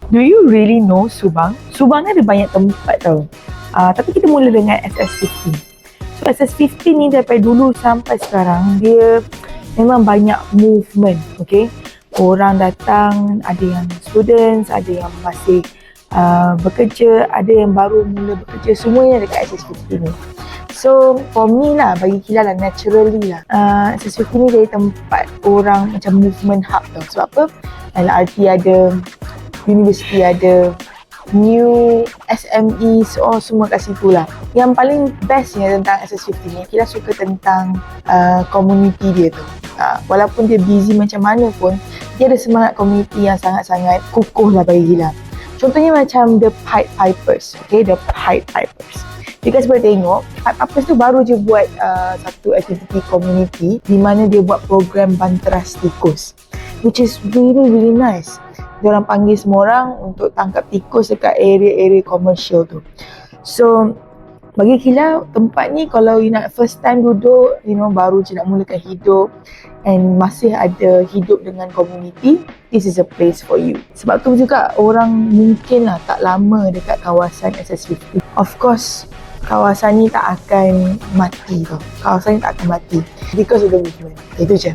Do you really know Subang? Subang ni ada banyak tempat tau. Tapi kita mula dengan SS15. So SS15 ni daripada dulu sampai sekarang, dia memang banyak movement, okay? Orang datang, ada yang students, ada yang masih bekerja, ada yang baru mula bekerja, semuanya dekat SS15 ni. So for me lah, bagi Kila lah, naturally lah, SS15 ni jadi tempat orang macam movement hub tau. Sebab apa? LRT ada, university ada, new SME, semua kat situ lah. Yang paling bestnya tentang SS15 ni, Kila suka tentang community dia tu. Walaupun dia busy macam mana pun, dia ada semangat community yang sangat-sangat kukuh lah bagi Kila. Contohnya macam The Pied Pipers, okay, The Pied Pipers. You guys boleh tengok, Pied Pipers tu baru je buat satu aktiviti community di mana dia buat program banteras tikus, which is really nice. Diorang panggil semua orang untuk tangkap tikus dekat area-area komersial tu. So bagi Kila, tempat ni kalau you nak first time duduk, baru je nak mulakan hidup and masih ada hidup dengan community, this is a place for you. Sebab tu juga orang mungkin lah tak lama dekat kawasan SS15. Of course, kawasan ni tak akan mati tau. Kawasan ni tak akan mati because of the movement. Itu je.